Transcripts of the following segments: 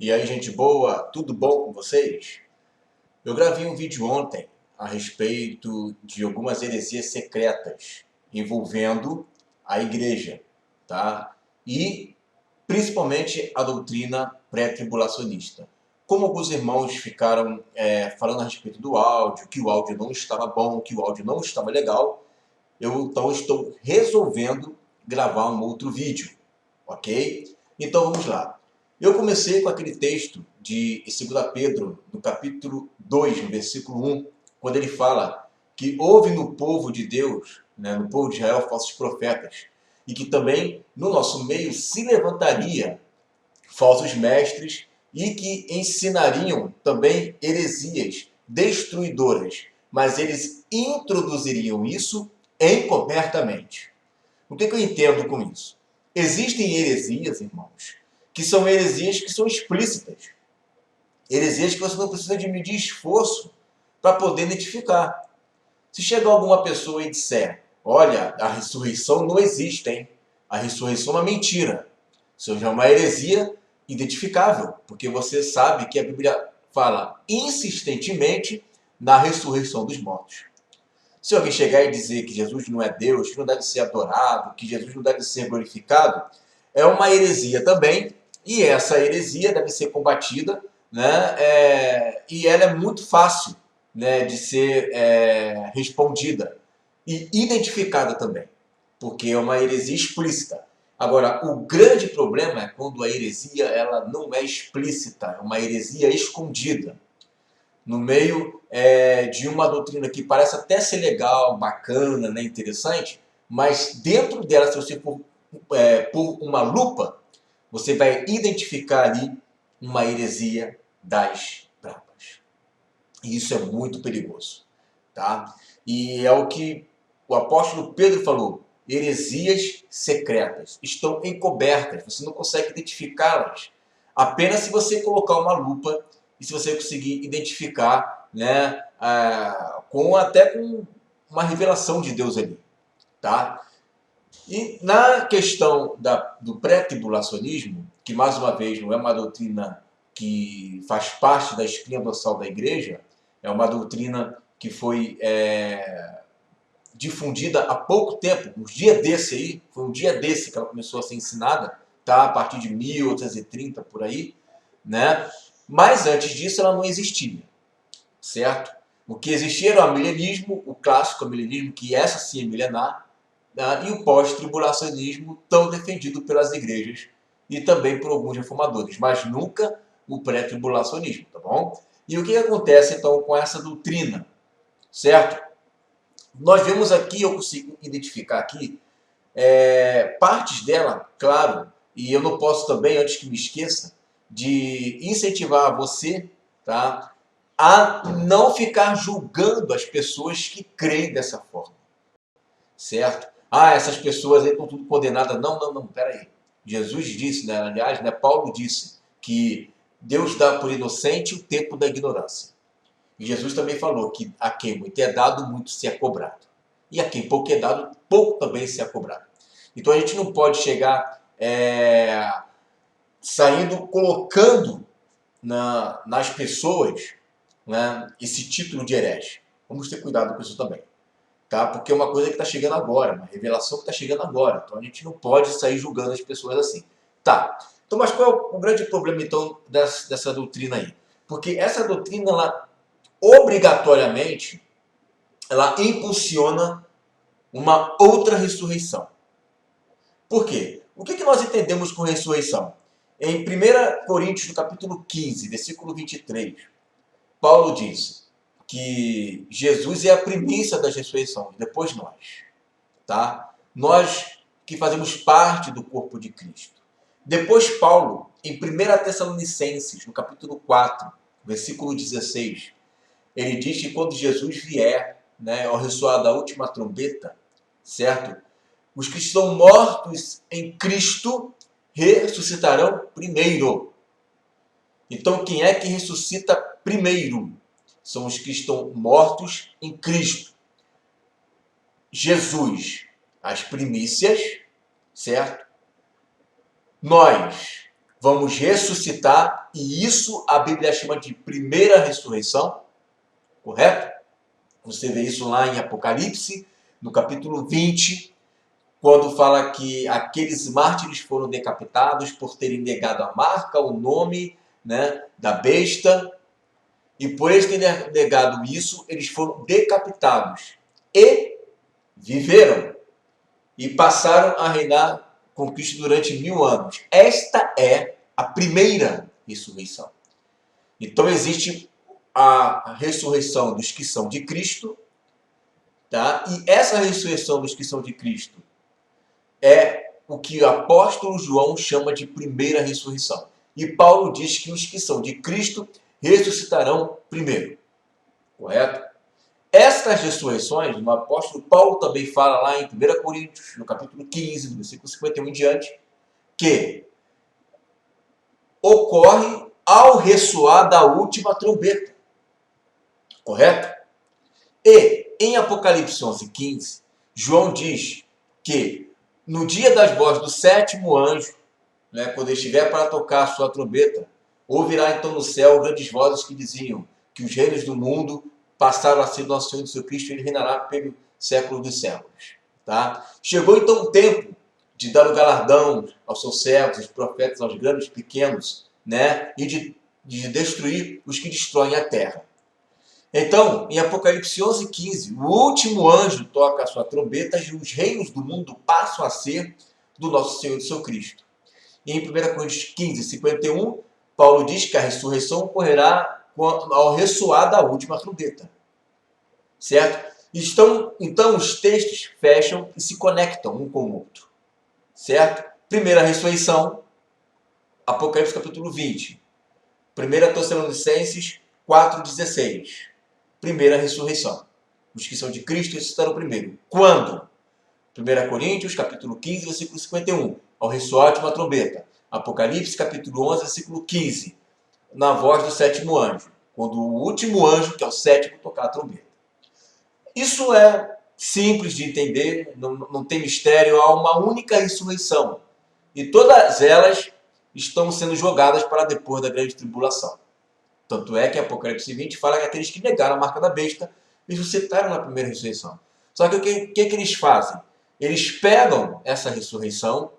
E aí, gente boa, tudo bom com vocês? Eu gravei um vídeo ontem a respeito de algumas heresias secretas envolvendo a igreja, tá? E principalmente a doutrina pré-tribulacionista. Como alguns irmãos ficaram falando a respeito do áudio, que o áudio não estava bom, que o áudio não estava legal, eu então estou resolvendo gravar um outro vídeo, ok? Então vamos lá. Eu comecei com aquele texto de 2 Pedro, no capítulo 2, no versículo 1, quando ele fala que houve no povo de Deus, no povo de Israel, falsos profetas, e que também no nosso meio se levantaria falsos mestres e que ensinariam também heresias destruidoras, mas eles introduziriam isso encobertamente. O que eu entendo com isso? Existem heresias, irmãos, que são heresias que são explícitas. Heresias que você não precisa de medir esforço para poder identificar. Se chegar alguma pessoa e disser, olha, a ressurreição não existe, hein? A ressurreição é uma mentira. Isso já é uma heresia identificável, porque você sabe que a Bíblia fala insistentemente na ressurreição dos mortos. Se alguém chegar e dizer que Jesus não é Deus, que não deve ser adorado, que Jesus não deve ser glorificado, é uma heresia também, e essa heresia deve ser combatida, né? E ela é muito fácil, né, de ser respondida e identificada também, porque é uma heresia explícita. Agora, o grande problema é quando a heresia ela não é explícita, é uma heresia escondida no meio de uma doutrina que parece até ser legal, bacana, né, interessante, mas dentro dela, se você for por uma lupa, você vai identificar ali uma heresia das brabas. E isso é muito perigoso. Tá? E é o que o apóstolo Pedro falou, heresias secretas, estão encobertas, você não consegue identificá-las. Apenas se você colocar uma lupa e se você conseguir identificar, né, até com uma revelação de Deus ali. Tá? E na questão do pré-tribulacionismo, que mais uma vez não é uma doutrina que faz parte da espinha dorsal da igreja, é uma doutrina que foi difundida há pouco tempo, um dia desse aí, foi um dia desse que ela começou a ser ensinada, tá? A partir de 1830 por aí, né? Mas antes disso ela não existia, certo? O que existia era o amilenismo, o clássico amilenismo, que essa sim é milenar, e o pós-tribulacionismo, tão defendido pelas igrejas e também por alguns reformadores, mas nunca o pré-tribulacionismo, tá bom? E o que acontece então com essa doutrina, certo? Nós vemos aqui, eu consigo identificar aqui, partes dela, claro, e eu não posso também, antes que me esqueça, de incentivar você, tá, a não ficar julgando as pessoas que creem dessa forma, certo? Ah, essas pessoas aí estão tudo condenadas. Não, não, não, peraí. Jesus disse, né, aliás, né, Paulo disse que Deus dá por inocente o tempo da ignorância. E Jesus também falou que a quem muito é dado, muito se é cobrado. E a quem pouco é dado, pouco também se é cobrado. Então a gente não pode chegar saindo, colocando nas pessoas, né, esse título de herege. Vamos ter cuidado com isso também. Tá? Porque é uma coisa que está chegando agora, uma revelação que está chegando agora. Então a gente não pode sair julgando as pessoas assim. Tá. Então, mas qual é o grande problema então dessa doutrina aí? Porque essa doutrina, ela obrigatoriamente, ela impulsiona uma outra ressurreição. Por quê? O que nós entendemos com ressurreição? Em 1 Coríntios, no capítulo 15, versículo 23, Paulo diz que Jesus é a primícia das ressurreições, depois nós. Tá? Nós que fazemos parte do corpo de Cristo. Depois Paulo, em 1 Tessalonicenses, no capítulo 4, versículo 16, ele diz que quando Jesus vier, né, ao ressoar da última trombeta, certo? Os que estão mortos em Cristo ressuscitarão primeiro. Então, quem é que ressuscita primeiro? São os que estão mortos em Cristo. Jesus, as primícias, certo? Nós, vamos ressuscitar, e isso a Bíblia chama de primeira ressurreição, correto? Você vê isso lá em Apocalipse, no capítulo 20, quando fala que aqueles mártires foram decapitados por terem negado a marca, o nome, né, da besta, e por eles terem negado isso, eles foram decapitados e viveram e passaram a reinar com Cristo durante 1000 anos. Esta é a primeira ressurreição. Então existe a ressurreição dos que são de Cristo, tá? E essa ressurreição dos que são de Cristo é o que o apóstolo João chama de primeira ressurreição. E Paulo diz que os que são de Cristo ressuscitarão primeiro. Correto? Estas ressurreições, o apóstolo Paulo também fala lá em 1 Coríntios, no capítulo 15, no versículo 51 em diante, que ocorre ao ressoar da última trombeta. Correto? E em Apocalipse 11:15, João diz que no dia das vozes do sétimo anjo, né, quando ele estiver para tocar a sua trombeta, ouvirá então no céu grandes vozes que diziam que os reinos do mundo passaram a ser do nosso Senhor e do seu Cristo, e ele reinará pelo século dos séculos. Tá? Chegou então o tempo de dar o galardão aos seus servos, aos profetas, aos grandes, pequenos, né? E de destruir os que destroem a terra. Então, em Apocalipse 11:15, o último anjo toca a sua trombeta e os reinos do mundo passam a ser do nosso Senhor e do seu Cristo. E em 1 Coríntios 15:51, Paulo diz que a ressurreição ocorrerá ao ressoar da última trombeta. Certo? Então os textos fecham e se conectam um com o outro. Certo? Primeira ressurreição, Apocalipse capítulo 20. 1 Tessalonicenses 4:16. Primeira ressurreição. Os que são de Cristo ressuscitarão primeiro. Quando? 1 Coríntios capítulo 15, versículo 51. Ao ressoar de uma trombeta. Apocalipse capítulo 11, versículo 15. Na voz do sétimo anjo. Quando o último anjo, que é o sétimo, tocar a trombeta. Isso é simples de entender, não tem mistério, há uma única ressurreição. E todas elas estão sendo jogadas para depois da grande tribulação. Tanto é que Apocalipse 20 fala que aqueles que negaram a marca da besta ressuscitaram na primeira ressurreição. Só que o que eles fazem? Eles pegam essa ressurreição,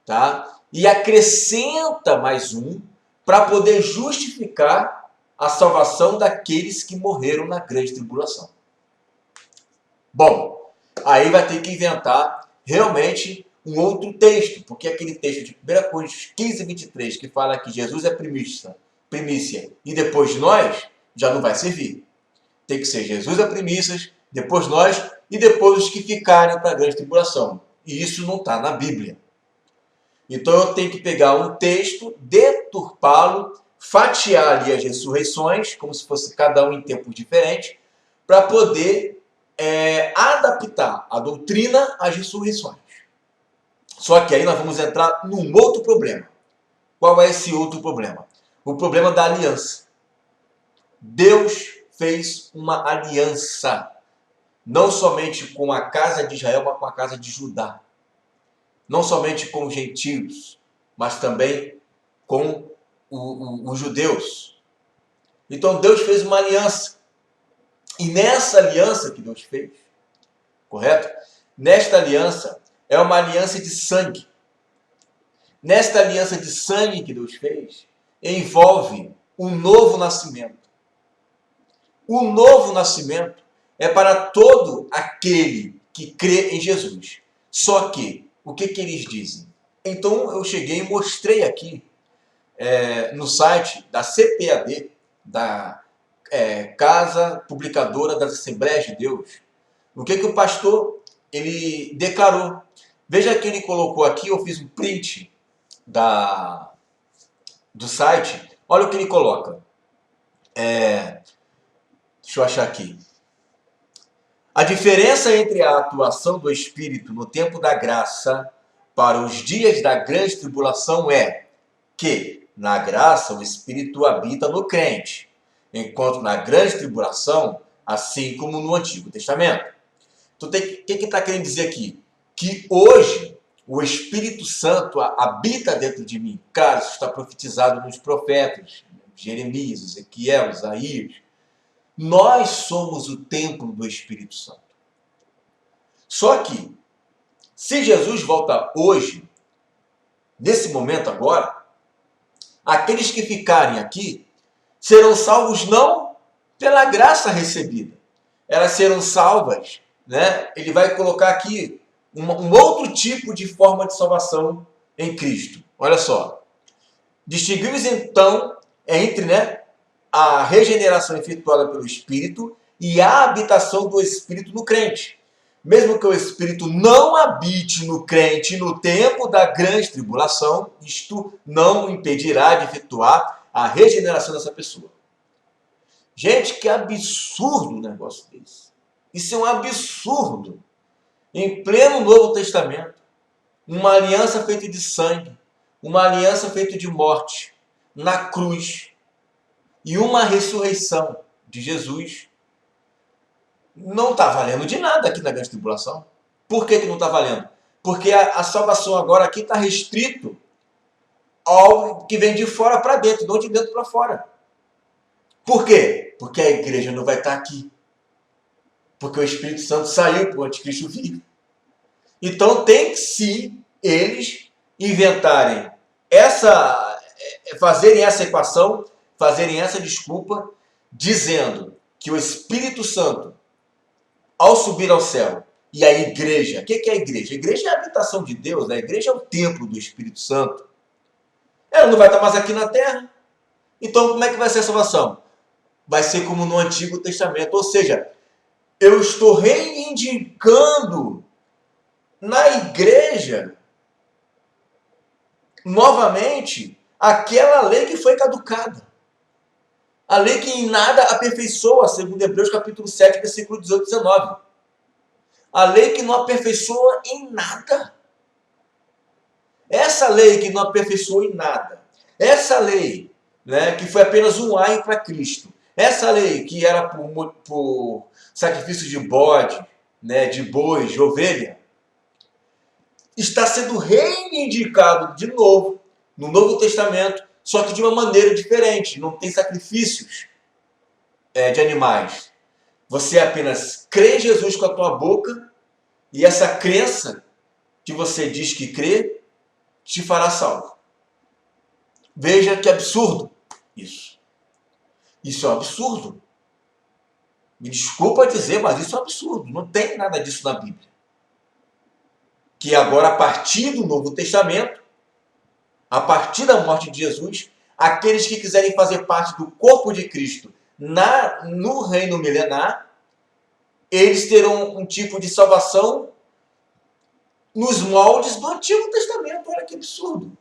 tá? E acrescenta mais um para poder justificar a salvação daqueles que morreram na grande tribulação. Bom, aí vai ter que inventar realmente um outro texto, porque aquele texto de 1 Coríntios 15:23, que fala que Jesus é primícia e depois nós, já não vai servir. Tem que ser Jesus é primícias, depois nós e depois os que ficarem para a grande tribulação. E isso não está na Bíblia. Então eu tenho que pegar um texto, deturpá-lo, fatiar ali as ressurreições, como se fosse cada um em tempos diferentes, para poder adaptar a doutrina às ressurreições. Só que aí nós vamos entrar num outro problema. Qual é esse outro problema? O problema da aliança. Deus fez uma aliança, não somente com a casa de Israel, mas com a casa de Judá. Não somente com os gentios, mas também com os judeus. Então Deus fez uma aliança. E nessa aliança que Deus fez, correto? Nesta aliança, é uma aliança de sangue. Nesta aliança de sangue que Deus fez, envolve um novo nascimento. O novo nascimento é para todo aquele que crê em Jesus. Só que, o que eles dizem? Então eu cheguei e mostrei aqui no site da CPAD, da Casa Publicadora das Assembleias de Deus, o que o pastor ele declarou. Veja que ele colocou aqui, eu fiz um print do site. Olha o que ele coloca. Deixa eu achar aqui. A diferença entre a atuação do Espírito no tempo da graça para os dias da grande tribulação é que, na graça, o Espírito habita no crente, enquanto na grande tribulação, assim como no Antigo Testamento. Então, o que está querendo dizer aqui? Que hoje, o Espírito Santo habita dentro de mim. Claro, isso está profetizado nos profetas, Jeremias, Ezequiel, Isaías. Nós somos o templo do Espírito Santo. Só que, se Jesus volta hoje, nesse momento agora, aqueles que ficarem aqui serão salvos não pela graça recebida. Elas serão salvas, né? Ele vai colocar aqui um outro tipo de forma de salvação em Cristo. Olha só. Distinguimos então entre, né, a regeneração efetuada pelo Espírito e a habitação do Espírito no crente. Mesmo que o Espírito não habite no crente no tempo da grande tribulação, isto não o impedirá de efetuar a regeneração dessa pessoa. Gente, que absurdo um negócio desse. Isso é um absurdo. Em pleno Novo Testamento, uma aliança feita de sangue, uma aliança feita de morte, na cruz, e uma ressurreição de Jesus, não está valendo de nada aqui na grande tribulação. Por que não está valendo? Porque a salvação agora aqui está restrito ao que vem de fora para dentro, não de dentro para fora. Por quê? Porque a igreja não vai estar aqui. Porque o Espírito Santo saiu para o anticristo vir. Então tem que, se eles inventarem fazerem essa equação, fazerem essa desculpa, dizendo que o Espírito Santo, ao subir ao céu, e a igreja, o que é a igreja? A igreja é a habitação de Deus, né? A igreja é o templo do Espírito Santo. Ela não vai estar mais aqui na terra. Então como é que vai ser a salvação? Vai ser como no Antigo Testamento, ou seja, eu estou reivindicando na igreja, novamente, aquela lei que foi caducada. A lei que em nada aperfeiçoa, segundo Hebreus capítulo 7, versículo 18 e 19. A lei que não aperfeiçoa em nada. Essa lei que não aperfeiçoa em nada. Essa lei, né, que foi apenas um ai para Cristo. Essa lei que era por sacrifício de bode, né, de boi, de ovelha, está sendo reivindicado de novo no Novo Testamento, só que de uma maneira diferente. Não tem sacrifícios de animais. Você apenas crê em Jesus com a tua boca e essa crença que você diz que crê te fará salvo. Veja que absurdo isso. Isso é um absurdo. Me desculpa dizer, mas isso é um absurdo. Não tem nada disso na Bíblia. Que agora, a partir do Novo Testamento, a partir da morte de Jesus, aqueles que quiserem fazer parte do corpo de Cristo no reino milenar, eles terão um tipo de salvação nos moldes do Antigo Testamento. Olha que absurdo.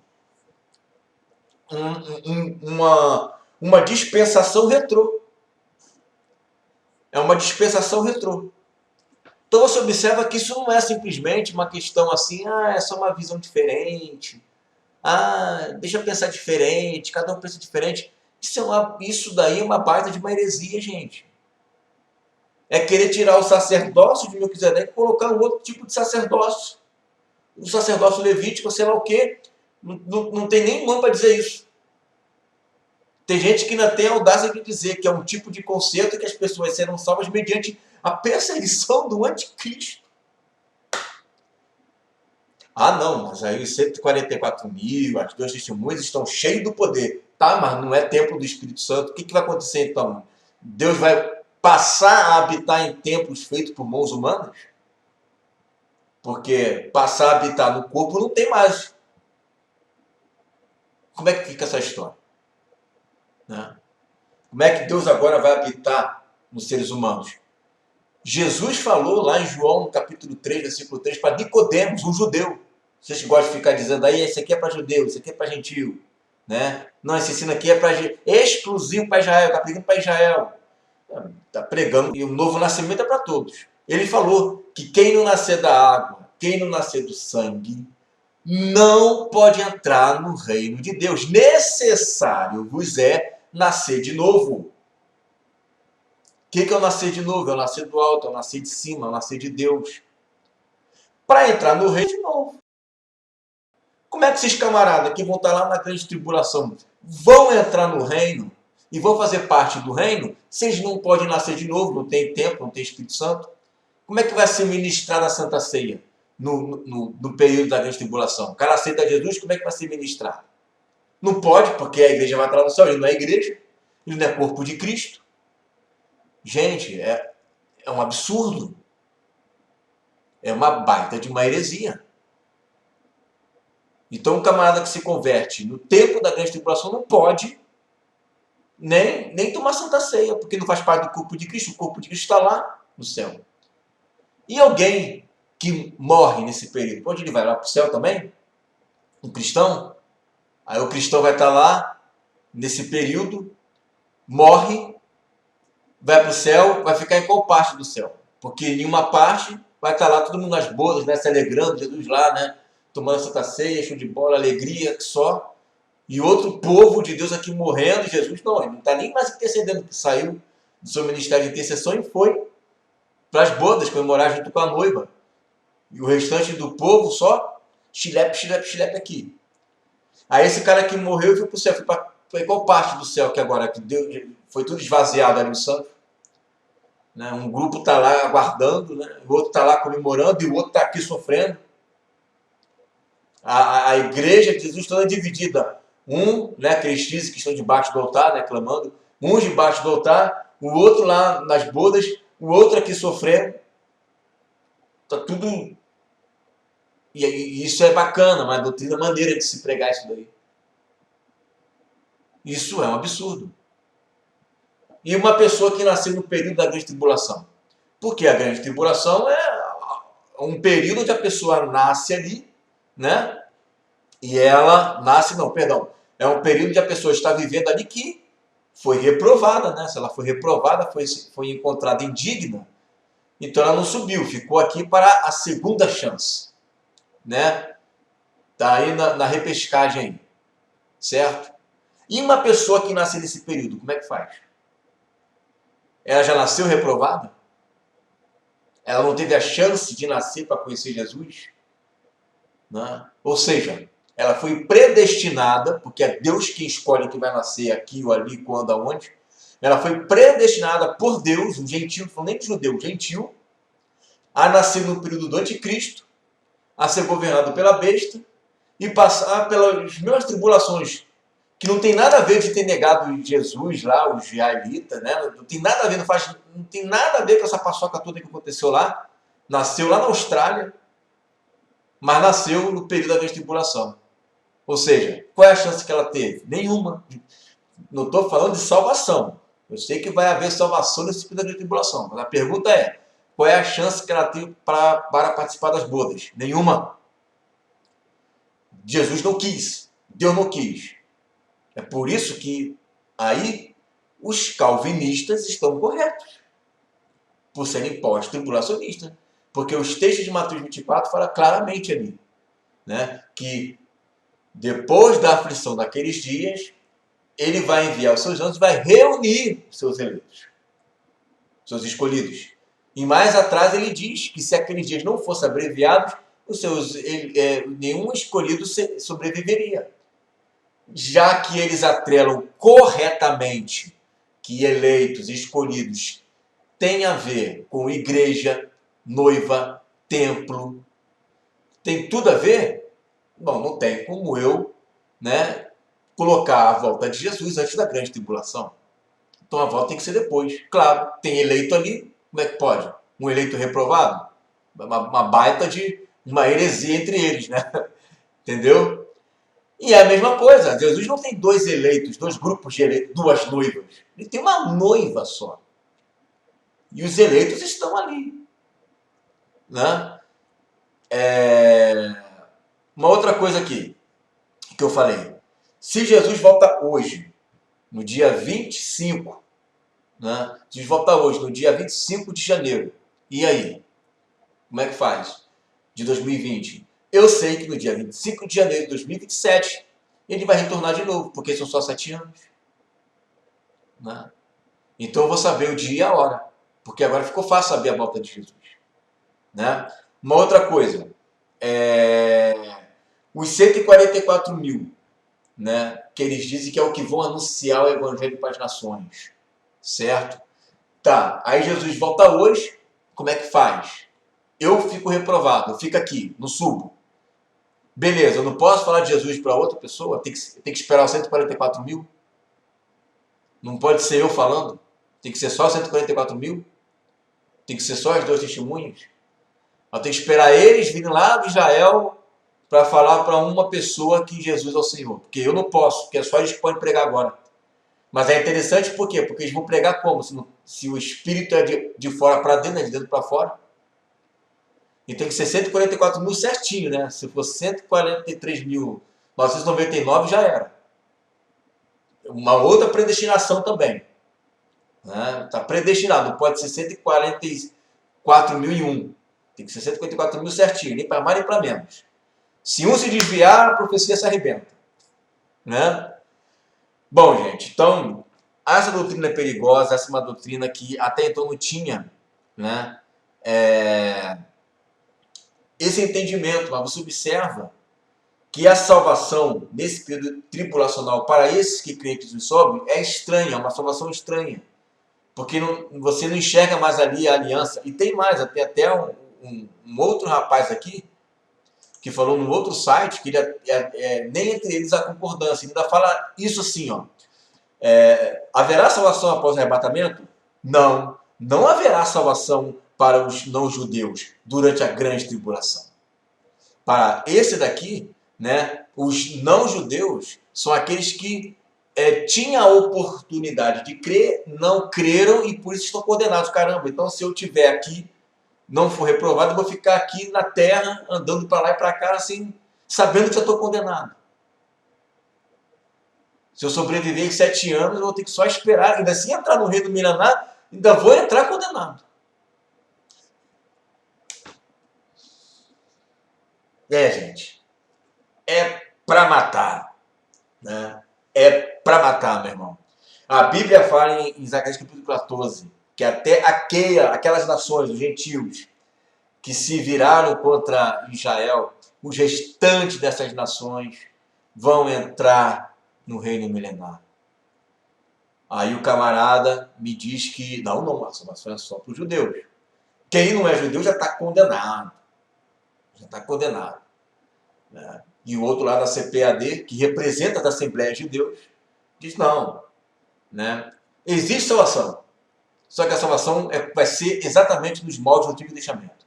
Uma dispensação retrô. É uma dispensação retrô. Então você observa que isso não é simplesmente uma questão assim, é só uma visão diferente. Deixa eu pensar diferente, cada um pensa diferente. Isso daí é uma baita de uma heresia, gente. É querer tirar o sacerdócio de Melquisedeque e colocar um outro tipo de sacerdócio. O sacerdócio levítico, sei lá o quê. Não tem nem mão para dizer isso. Tem gente que ainda tem a audácia de dizer que é um tipo de conceito que as pessoas serão salvas mediante a perseguição do anticristo. Não, mas aí os 144 mil, as duas testemunhas estão cheios do poder. Tá, mas não é templo do Espírito Santo. O que vai acontecer então? Deus vai passar a habitar em templos feitos por mãos humanas? Porque passar a habitar no corpo não tem mais. Como é que fica essa história? Né? Como é que Deus agora vai habitar nos seres humanos? Jesus falou lá em João, no capítulo 3, versículo 3, para Nicodemos, um judeu. Vocês gostam de ficar dizendo aí, esse aqui é para judeu, esse aqui é para gentil. Né? Não, esse ensino aqui é para exclusivo para Israel, está pregando para Israel. Está pregando, e o novo nascimento é para todos. Ele falou que quem não nascer da água, quem não nascer do sangue, não pode entrar no reino de Deus. Necessário vos é nascer de novo. O que é o nascer de novo? É o nascer do alto, é o nascer de cima, é o nascer de Deus. Para entrar no reino de novo. Como é que esses camaradas que vão estar lá na grande tribulação vão entrar no reino e vão fazer parte do reino se eles não podem nascer de novo, não tem tempo, não tem Espírito Santo? Como é que vai ser ministrada a Santa Ceia no período da grande tribulação? O cara aceita Jesus, como é que vai ser ministrado? Não pode, porque a igreja vai estar no céu, ele não é igreja, ele não é corpo de Cristo. Gente, é um absurdo. É uma baita de uma heresia. Então, um camarada que se converte no tempo da grande tribulação não pode nem tomar Santa Ceia, porque não faz parte do corpo de Cristo. O corpo de Cristo está lá no céu. E alguém que morre nesse período, onde ele vai? Lá para o céu também? Um cristão? Aí o cristão vai estar lá, nesse período, morre, vai para o céu, vai ficar em qual parte do céu? Porque em uma parte vai estar lá todo mundo nas bodas, né, se alegrando, Jesus lá, né, tomando Santa Ceia, show de bola, alegria só. E outro povo de Deus aqui morrendo, Jesus não, ele não está nem mais intercedendo, porque saiu do seu ministério de intercessão e foi para as bodas comemorar junto com a noiva. E o restante do povo só chilepe, chilepe, chilepe aqui. Aí esse cara que morreu e foi para o céu, foi qual parte do céu que agora que Deus, foi tudo esvaziado ali no santo? Né? Um grupo está lá aguardando, né? O outro está lá comemorando e o outro está aqui sofrendo. A igreja de Jesus toda dividida. Né, aqueles que estão debaixo do altar, né, clamando. Uns debaixo do altar, o outro lá nas bodas, o outro aqui sofrendo. Está tudo... E isso é bacana, mas a doutrina maneira de se pregar isso daí. Isso é um absurdo. E uma pessoa que nasceu no período da grande tribulação. Porque a grande tribulação é um período onde a pessoa nasce ali, né? E ela nasce, não, perdão. É um período onde a pessoa está vivendo ali que foi reprovada, né? Se ela foi reprovada, foi encontrada indigna, então ela não subiu, ficou aqui para a segunda chance, né? Tá aí na repescagem aí, certo? E uma pessoa que nasce nesse período, como é que faz? Ela já nasceu reprovada? Ela não teve a chance de nascer para conhecer Jesus? Né? Ou seja, ela foi predestinada, porque é Deus quem escolhe que vai nascer aqui ou ali, quando, aonde. Ela foi predestinada por Deus, um gentil, não falando nem de judeu, gentil, a nascer no período do anticristo, a ser governado pela besta e passar pelas mesmas tribulações, que não tem nada a ver de ter negado Jesus lá, os israelitas, né? Não tem nada a ver, não tem nada a ver com essa paçoca toda que aconteceu lá. Nasceu lá na Austrália, mas nasceu no período da grande tribulação. Ou seja, qual é a chance que ela teve? Nenhuma. Não estou falando de salvação. Eu sei que vai haver salvação nesse período da grande tribulação. Mas a pergunta é, qual é a chance que ela teve para participar das bodas? Nenhuma. Jesus não quis. Deus não quis. É por isso que aí os calvinistas estão corretos. Por serem pós-tribulacionistas. Porque os textos de Mateus 24 falam claramente ali, né, que depois da aflição daqueles dias, ele vai enviar os seus anjos e vai reunir os seus eleitos, seus escolhidos. E mais atrás ele diz que se aqueles dias não fossem abreviados, nenhum escolhido sobreviveria. Já que eles atrelam corretamente que eleitos, escolhidos, têm a ver com igreja, noiva, templo, tem tudo a ver? Bom, não tem como eu, né, colocar a volta de Jesus antes da grande tribulação. Então a volta tem que ser depois. Claro, tem eleito ali, como é que pode? Um eleito reprovado? Uma baita de uma heresia entre eles, né? Entendeu? E é a mesma coisa, Jesus não tem dois eleitos, dois grupos de eleitos, duas noivas. Ele tem uma noiva só. E os eleitos estão ali. Né? Uma outra coisa aqui que eu falei. Se Jesus volta hoje, no dia 25, né? Se Jesus volta hoje, no dia 25 de janeiro, e aí? Como é que faz? De 2020. Eu sei que no dia 25 de janeiro de 2027, ele vai retornar de novo, porque são só 7 anos. Né? Então eu vou saber o dia e a hora, porque agora ficou fácil saber a volta de Jesus. Né? Uma outra coisa, Os 144 mil, né, que eles dizem que é o que vão anunciar o evangelho para as nações, certo? Tá, aí Jesus volta hoje, como é que faz? Eu fico reprovado, eu fico aqui, no subo. Beleza, eu não posso falar de Jesus para outra pessoa? Tem que esperar os 144 mil? Não pode ser eu falando? Tem que ser só 144 mil? Tem que ser só as duas testemunhas? Eu tenho que esperar eles virem lá de Israel para falar para uma pessoa que Jesus é o Senhor. Porque eu não posso, porque só eles podem pregar agora. Mas é interessante por quê? Porque eles vão pregar como? Se o Espírito é de fora para dentro, é de dentro para fora. E tem que ser 144 mil certinho, né? Se for 143.999 já era. Uma outra predestinação também. Está predestinado, não pode ser 144.001. Tem que ser 144 mil certinho, nem para mais nem para menos. Se um se desviar, a profecia se arrebenta. Né? Bom, gente, então, essa doutrina é perigosa, essa é uma doutrina que até então não tinha, né? Esse entendimento, mas você observa que a salvação nesse período tribulacional para esses que creem que Jesus sobe é estranha, é uma salvação estranha. Porque você não enxerga mais ali a aliança. E tem mais, até um outro rapaz aqui, que falou no outro site, que nem entre eles há concordância. Ele ainda fala isso assim, ó. Haverá salvação após o arrebatamento? Não. Não haverá salvação para os não-judeus durante a grande tribulação. Para esse daqui, né, os não-judeus são aqueles que tinham a oportunidade de crer, não creram e por isso estão condenados. Caramba, então se eu estiver aqui, não for reprovado, eu vou ficar aqui na terra, andando para lá e para cá, assim, sabendo que eu estou condenado. Se eu sobreviver em 7 anos, eu vou ter que só esperar, ainda assim entrar no reino milenar, ainda vou entrar condenado. Gente, é para matar, né? É para matar, meu irmão. A Bíblia fala em Zacarias capítulo 14, que até aquelas nações, os gentios, que se viraram contra Israel, os restantes dessas nações vão entrar no reino milenar. Aí o camarada me diz que, não, a salvação é só para os judeus. Quem não é judeu já está condenado. Já está condenado. Né? E o outro lado da CPAD, que representa as Assembleias de Deus, diz não. Né? Existe salvação. Só que a salvação vai ser exatamente nos moldes do Antigo Testamento.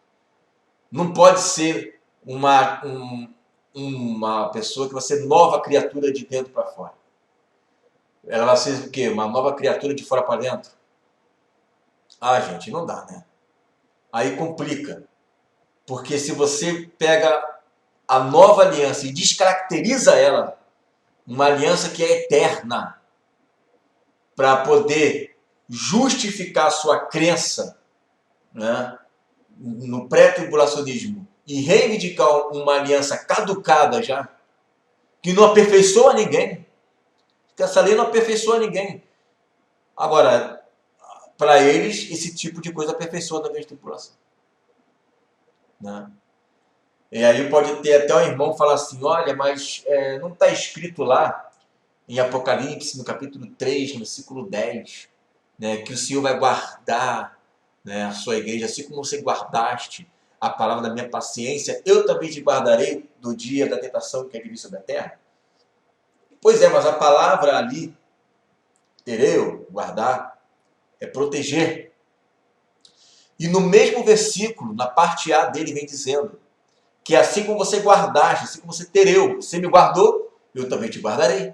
Não pode ser uma pessoa que vai ser nova criatura de dentro para fora. Ela vai ser o quê? Uma nova criatura de fora para dentro? Ah, gente, não dá, né? Aí complica. Porque se você pega a nova aliança e descaracteriza ela, uma aliança que é eterna, para poder justificar a sua crença, né, no pré-tribulacionismo e reivindicar uma aliança caducada já, que não aperfeiçoa ninguém, que essa lei não aperfeiçoa ninguém. Agora, para eles, esse tipo de coisa aperfeiçoa da grande tribulação. Né? E aí pode ter até um irmão falar assim, olha, mas não está escrito lá em Apocalipse, no capítulo 3, no versículo 10, né, que o Senhor vai guardar, né, a sua igreja, assim como você guardaste a palavra da minha paciência, eu também te guardarei do dia da tentação que é de vir sobre a terra. Pois é, mas a palavra ali, tereu, guardar, é proteger. E no mesmo versículo, na parte A dele, vem dizendo que assim como você guardaste, assim como você tereu, você me guardou, eu também te guardarei.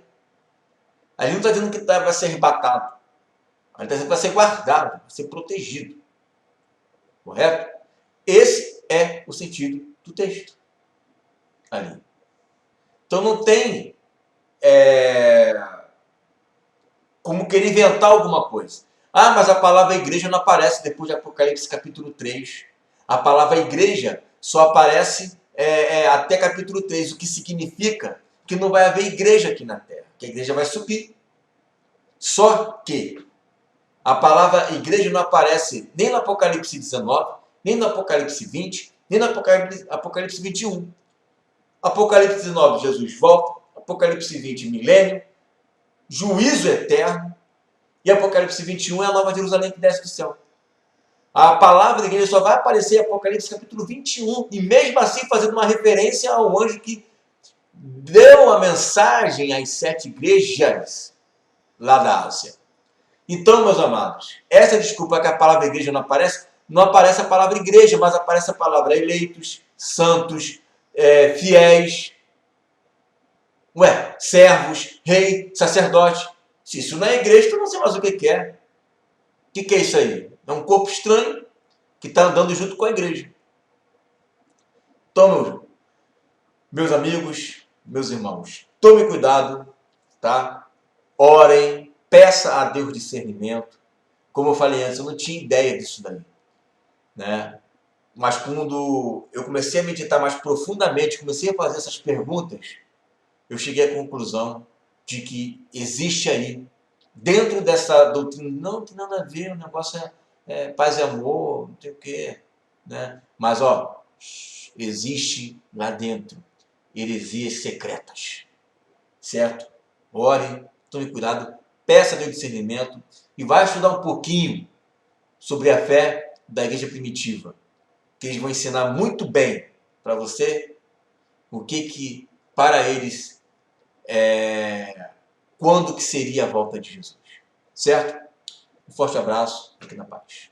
Ali não está dizendo que vai ser arrebatado. Ali está dizendo que vai ser guardado, vai ser protegido. Correto? Esse é o sentido do texto. Ali. Então não tem como querer inventar alguma coisa. Ah, mas a palavra igreja não aparece depois de Apocalipse capítulo 3. A palavra igreja só aparece até capítulo 3, o que significa que não vai haver igreja aqui na terra, que a igreja vai subir. Só que a palavra igreja não aparece nem no Apocalipse 19, nem no Apocalipse 20, nem no Apocalipse 21. Apocalipse 19, Jesus volta. Apocalipse 20, milênio. Juízo eterno. E Apocalipse 21 é a Nova Jerusalém que desce do céu. A palavra da igreja só vai aparecer em Apocalipse capítulo 21. E mesmo assim fazendo uma referência ao anjo que deu a mensagem às 7 igrejas lá da Ásia. Então, meus amados, essa desculpa que a palavra igreja não aparece a palavra igreja, mas aparece a palavra eleitos, santos, fiéis, servos, rei, sacerdote. Se isso não é igreja, tu não sei mais o que é. O que é isso aí? É um corpo estranho que está andando junto com a igreja. Então, meus amigos, meus irmãos, tome cuidado, tá? Orem, peça a Deus discernimento. Como eu falei antes, eu não tinha ideia disso daí, né? Mas quando eu comecei a meditar mais profundamente, comecei a fazer essas perguntas, eu cheguei à conclusão de que existe aí, dentro dessa doutrina, não tem nada a ver, o negócio é paz e amor, não tem o quê, né? Mas, existe lá dentro heresias secretas, certo? Ore, tome cuidado, peça Deus discernimento e vai estudar um pouquinho sobre a fé da igreja primitiva, que eles vão ensinar muito bem para você o que para eles quando que seria a volta de Jesus, certo? Um forte abraço, fique na paz.